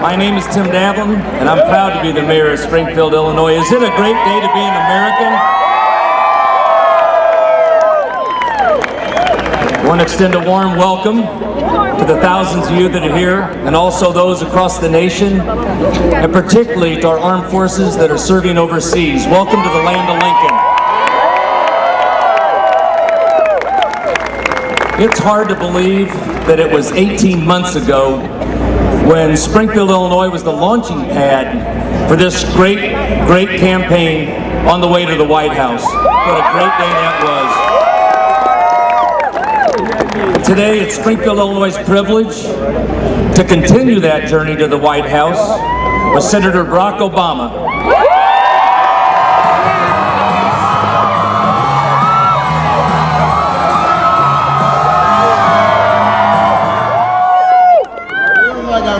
My name is Tim Davlin, and I'm proud to be the mayor of Springfield, Illinois. Is it a great day to be an American? I want to extend a warm welcome to the thousands of you that are here, and also those across the nation, and particularly to our armed forces that are serving overseas. Welcome to the land of Lincoln. It's hard to believe that it was 18 months ago when Springfield, Illinois was the launching pad for this great campaign on the way to the White House. What a great day that was. Today, it's Springfield, Illinois' privilege to continue that journey to the White House with Senator Barack Obama.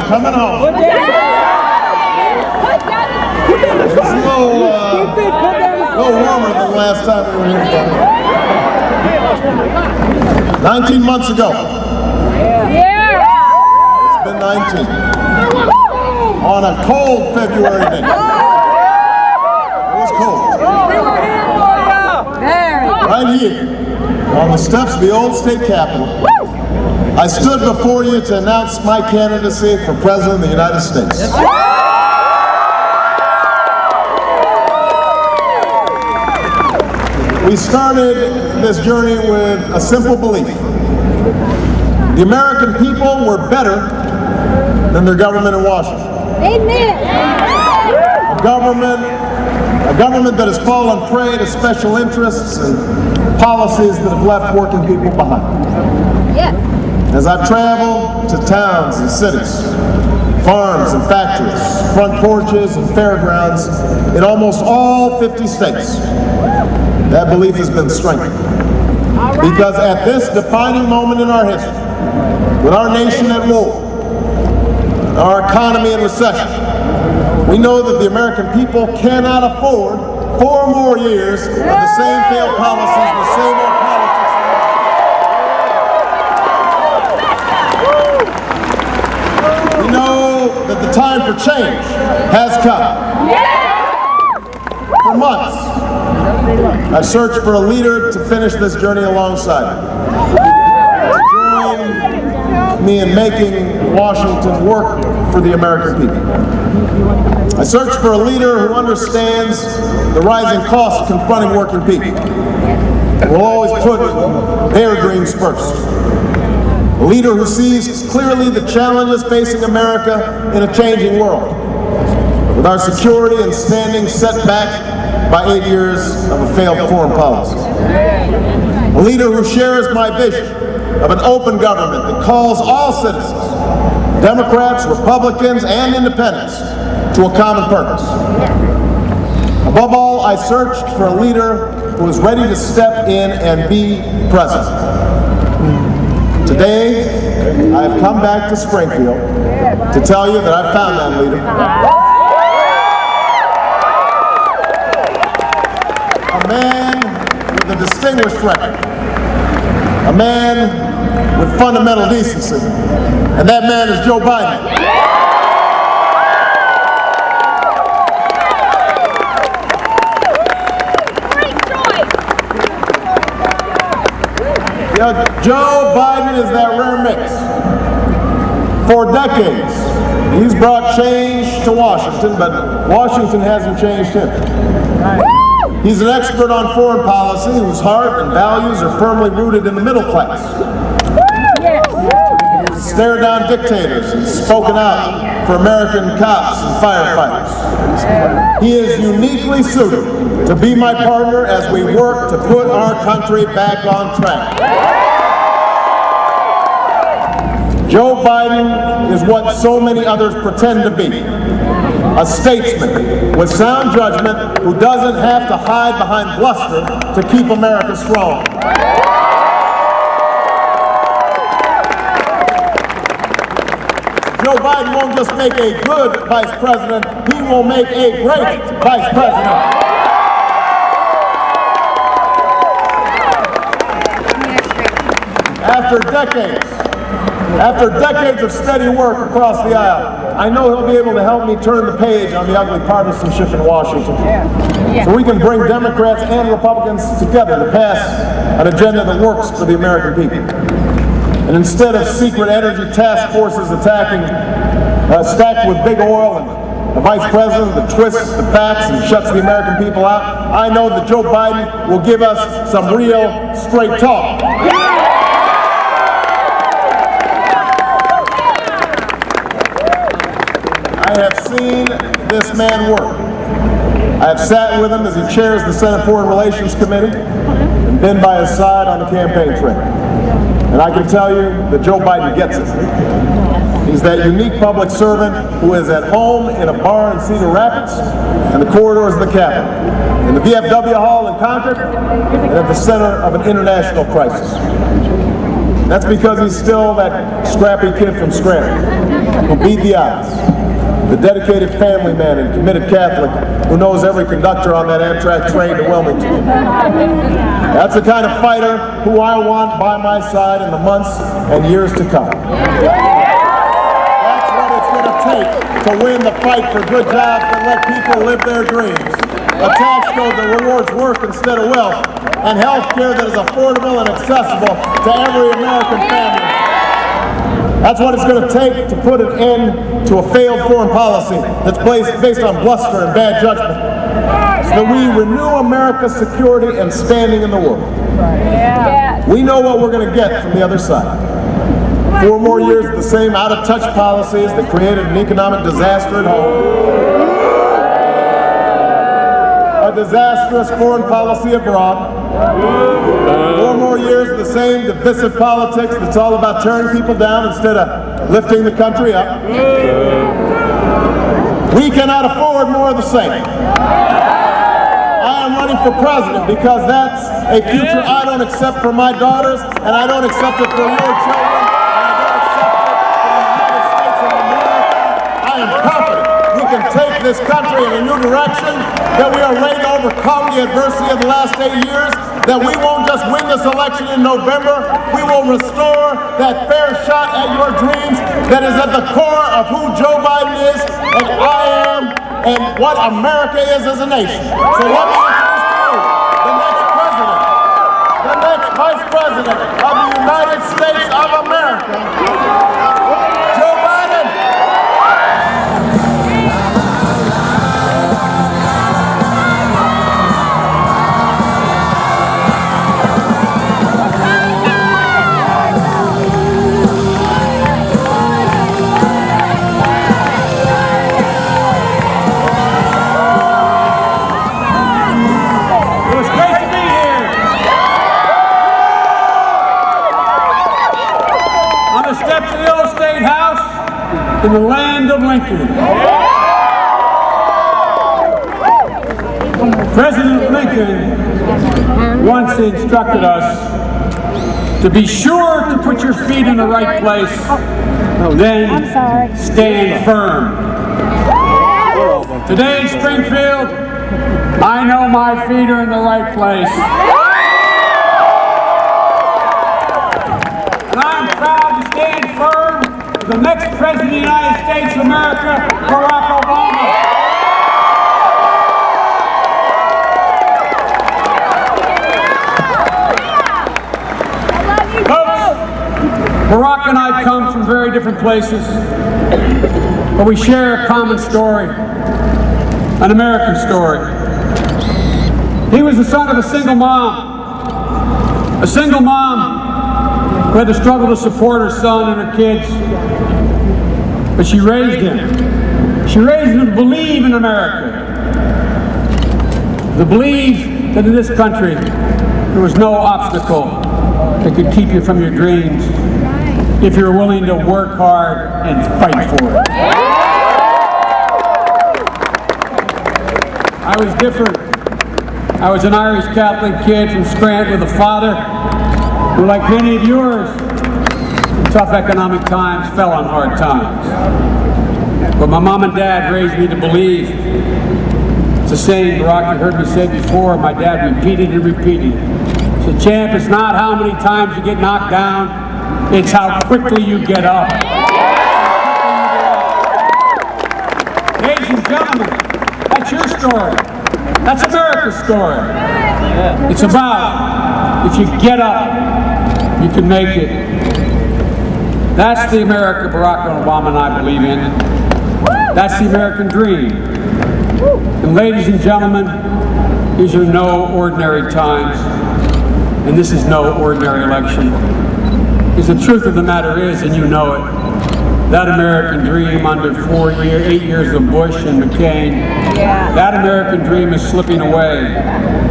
Coming home. It's a little warmer than the last time we were here together. 19 months ago. It's been 19. On a cold February day. It was cold. Right here, on the steps of the old state capitol, I stood before you to announce my candidacy for President of the United States. We started this journey with a simple belief. The American people were better than their government in Washington. Amen. A government that has fallen prey to special interests and policies that have left working people behind. Yes. As I've traveled to towns and cities, farms and factories, front porches and fairgrounds in almost all 50 states, that belief has been strengthened. Because at this defining moment in our history, with our nation at war, our economy in recession, we know that the American people cannot afford 4 more years of the same failed policies, the same old politics. We know that the time for change has come. For months, I searched for a leader to finish this journey alongside me. To join me in making Washington work for the American people. I searched for a leader who understands the rising costs confronting working people and will always put their dreams first. A leader who sees clearly the challenges facing America in a changing world, with our security and standing set back by 8 years of a failed foreign policy. A leader who shares my vision of an open government that calls all citizens, Democrats, Republicans, and independents, to a common purpose. Above all, I searched for a leader who is ready to step in and be president. Today, I have come back to Springfield to tell you that I've found that leader. A man with a distinguished record. A man with fundamental decency. And that man is Joe Biden. Joe Biden is that rare mix. For decades, he's brought change to Washington, but Washington hasn't changed him. He's an expert on foreign policy whose heart and values are firmly rooted in the middle class. He's stared down dictators and spoken out for American cops and firefighters. He is uniquely suited to be my partner as we work to put our country back on track. Joe Biden is what so many others pretend to be. A statesman with sound judgment who doesn't have to hide behind bluster to keep America strong. Joe Biden won't just make a good vice president, he will make a great vice president. After decades After decades of steady work across the aisle, I know he'll be able to help me turn the page on the ugly partisanship in Washington. So we can bring Democrats and Republicans together to pass an agenda that works for the American people. And instead of secret energy task forces attacking, stacked with big oil and the vice president that twists the facts and shuts the American people out, I know that Joe Biden will give us some real straight talk. I have seen this man work. I have sat with him as he chairs the Senate Foreign Relations Committee and been by his side on the campaign trail. And I can tell you that Joe Biden gets it. He's that unique public servant who is at home in a bar in Cedar Rapids and the corridors of the Capitol, in the VFW Hall in Concord, and at the center of an international crisis. That's because he's still that scrappy kid from Scranton who beat the odds, the dedicated family man and committed Catholic who knows every conductor on that Amtrak train to Wilmington. That's the kind of fighter who I want by my side in the months and years to come. That's what it's going to take to win the fight for good jobs that let people live their dreams, a tax code that rewards work instead of wealth, and health care that is affordable and accessible to every American family. That's what it's going to take to put an end to a failed foreign policy that's based on bluster and bad judgment, so that we renew America's security and standing in the world. We know what we're going to get from the other side. 4 more years of the same out-of-touch policies that created an economic disaster at home, a disastrous foreign policy abroad, 4 more years of the same divisive politics that's all about tearing people down instead of lifting the country up. We cannot afford more of the same. I am running for president because that's a future I don't accept for my daughters, and I don't accept it for your children, and I don't accept it for the United States of America. I am confident we can take this country in a new direction, that we are ready to overcome the adversity of the last 8 years, that we won't just win this election in November, we will restore that fair shot at your dreams that is at the core of who Joe Biden is, and I am, and what America is as a nation. So let me introduce to you the next president, the next vice president of the United States of America, Joe Biden. In the land of Lincoln. President Lincoln once instructed us to be sure to put your feet in the right place, then stand firm. Today in Springfield, I know my feet are in the right place. And I'm proud to stand firm the next President of the United States of America, Barack Obama. Folks, Barack and I come from very different places, but we share a common story, an American story. He was the son of a single mom who had to struggle to support her son and her kids. But she raised him. She raised him to believe in America. To believe that in this country there was no obstacle that could keep you from your dreams if you're willing to work hard and fight for it. I was different. I was an Irish Catholic kid from Scranton with a father who, like many of yours, in tough economic times, fell on hard times. But my mom and dad raised me to believe. It's a saying, Barack, you heard me say before, my dad repeated and repeated. He said, champ, it's not how many times you get knocked down, It's how quickly you get up. Ladies and gentlemen, that's your story. That's America's story. It's about, if you get up, you can make it. That's the America Barack Obama and I believe in. That's the American dream. And ladies and gentlemen, these are no ordinary times, and this is no ordinary election. Because the truth of the matter is, and you know it, that American dream under 8 years of Bush and McCain, that American dream is slipping away.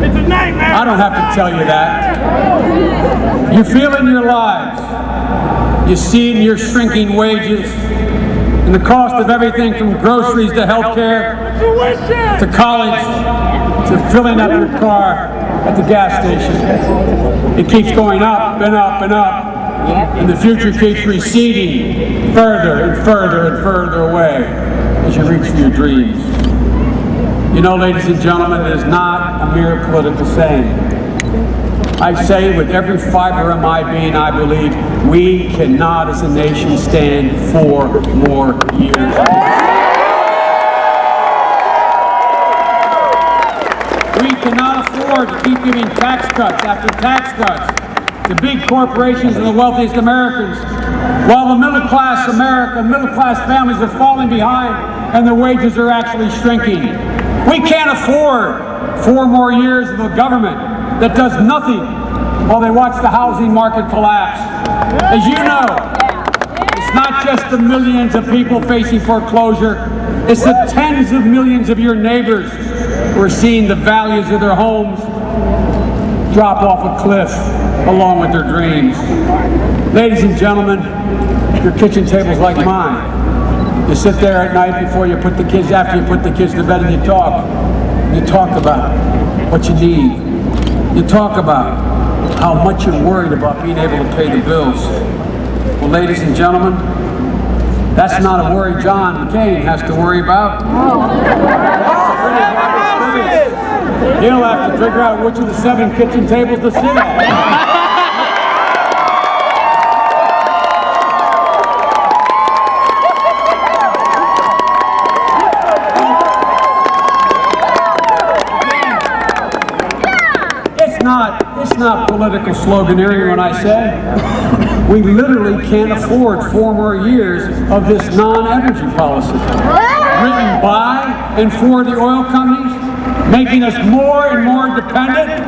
It's a nightmare. I don't have to tell you that. You feel it in your lives. You see it in your shrinking wages, and the cost of everything from groceries to health care, to college, to filling up your car at the gas station. It keeps going up and up and up. And the future keeps receding further and further and further away as you reach for your dreams. You know, ladies and gentlemen, it is not a mere political saying. I say with every fiber of my being, I believe we cannot as a nation stand 4 more years. We cannot afford to keep giving tax cuts after tax cuts to big corporations and the wealthiest Americans, while the middle class America, middle class families are falling behind and their wages are actually shrinking. We can't afford 4 more years of a government that does nothing while they watch the housing market collapse. As you know, it's not just the millions of people facing foreclosure, it's the tens of millions of your neighbors who are seeing the values of their homes drop off a cliff along with their dreams. Ladies and gentlemen, your kitchen table's like mine. You sit there at night before you put the kids, after you put the kids to bed, and you talk. You talk about what you need. You talk about how much you're worried about being able to pay the bills. Well, ladies and gentlemen, that's not a worry John McCain has to worry about. He'll have to figure out which of the 7 kitchen tables to sit at. It's not political sloganeering when I say we literally can't afford 4 more years of this non-energy policy written by and for the oil companies, making us more and more dependent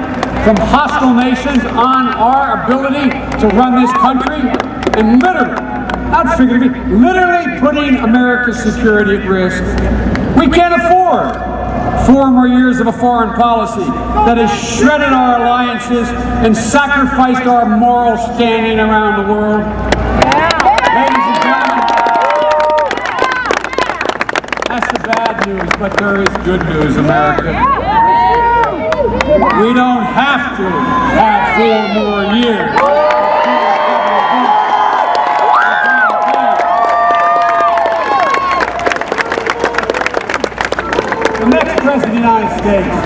from hostile nations on our ability to run this country, and literally, not figuratively, literally putting America's security at risk. We can't afford 4 more years of a foreign policy that has shredded our alliances and sacrificed our moral standing around the world. Ladies and gentlemen, that's the bad news, but there is good news, America. We don't have to have 4 more years. The next President of the United States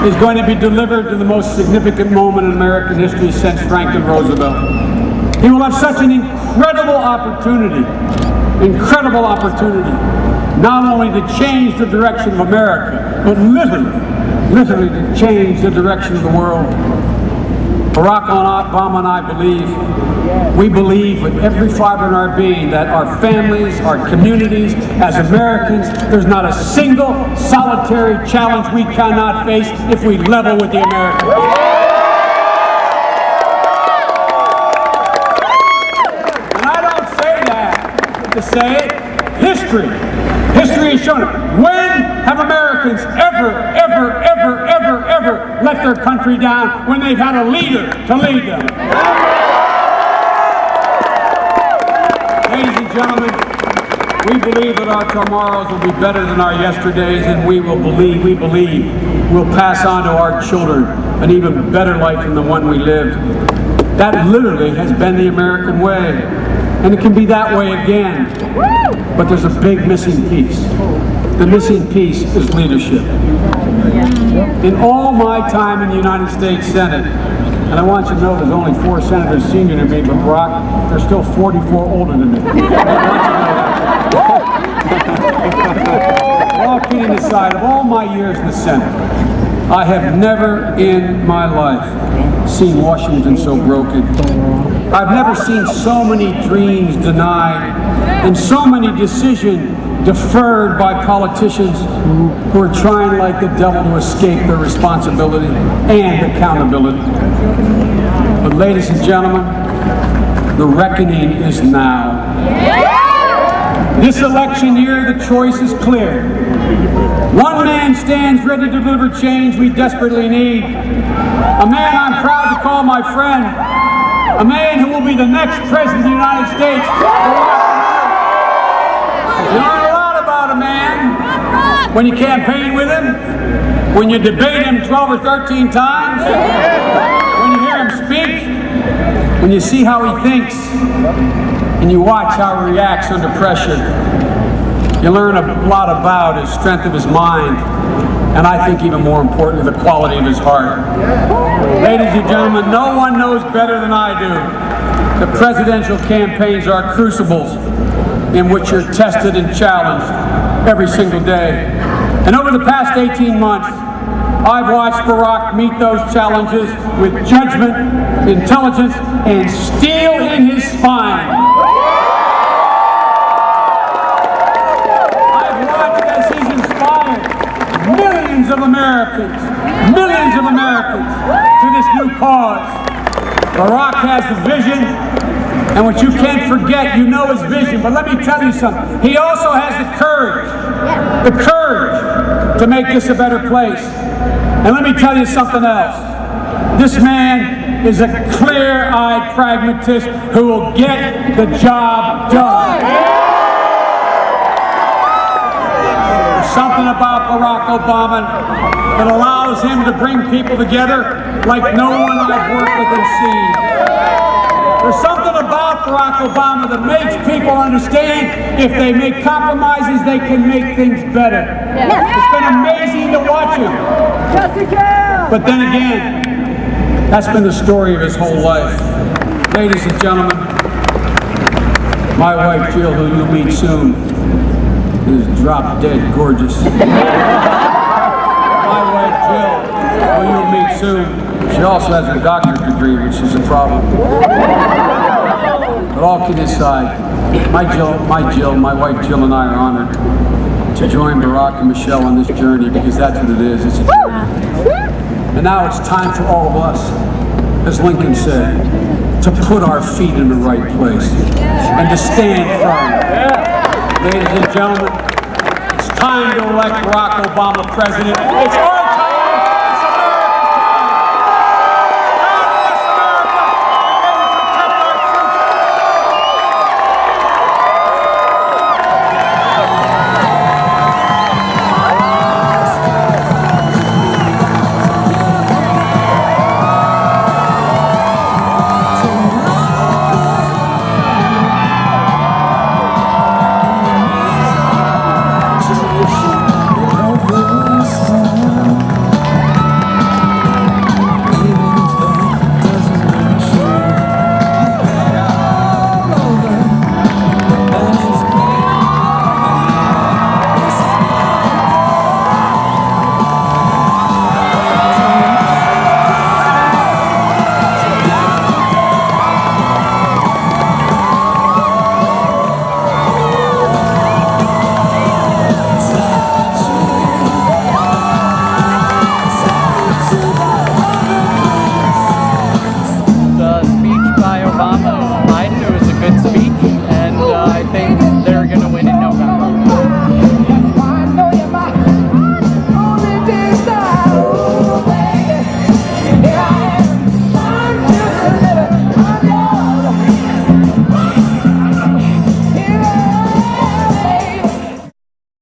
is going to be delivered to the most significant moment in American history since Franklin Roosevelt. He will have such an incredible opportunity, not only to change the direction of America, but literally to change the direction of the world. Barack Obama and I we believe with every fiber in our being that our families, our communities, as Americans, there's not a single solitary challenge we cannot face if we level with the American people. And I don't say that to say it. History has shown it. When have Americans ever let their country down when they've had a leader to lead them? Ladies and gentlemen, we believe that our tomorrows will be better than our yesterdays, and we believe we'll pass on to our children an even better life than the one we lived. That literally has been the American way, and it can be that way again. But there's a big missing piece. The missing piece is leadership. In all my time in the United States Senate, and I want you to know there's only 4 senators senior to me, but Barack, they're still 44 older than me. All kidding aside, of all my years in the Senate, I have never in my life seen Washington so broken. I've never seen so many dreams denied and so many decisions deferred by politicians who are trying like the devil to escape their responsibility and accountability. But ladies and gentlemen, the reckoning is now. This election year, the choice is clear. One man stands ready to deliver change we desperately need. A man I'm proud to call my friend. A man who will be the next president of the United States. You learn a lot about a man when you campaign with him, when you debate him 12 or 13 times, when you hear him speak, when you see how he thinks, and you watch how he reacts under pressure. You learn a lot about his strength of his mind, and I think even more importantly, the quality of his heart. Ladies and gentlemen, no one knows better than I do. The presidential campaigns are crucibles in which you're tested and challenged every single day. And over the past 18 months, I've watched Barack meet those challenges with judgment, intelligence, and steel in his spine. I've watched as he's inspired millions of Americans to this new cause. Barack has the vision, and what you can't forget, you know his vision, but let me tell you something. He also has the courage to make this a better place. And let me tell you something else. This man is a clear-eyed pragmatist who will get the job done. There's something about Barack Obama that allows him to bring people together like no one I've worked with and seen. There's something about Barack Obama that makes people understand if they make compromises, they can make things better. It's been amazing to watch him. But then again, that's been the story of his whole life. Ladies and gentlemen, my wife Jill, who you'll meet soon, is drop dead gorgeous. My wife Jill, who you'll meet soon, she also has a doctorate degree, which is a problem. But all kidding aside, my wife Jill and I are honored to join Barack and Michelle on this journey, because that's what it is, it's a journey. And now it's time for all of us, as Lincoln said, to put our feet in the right place and to stand firm. Ladies and gentlemen, it's time to elect Barack Obama president. It's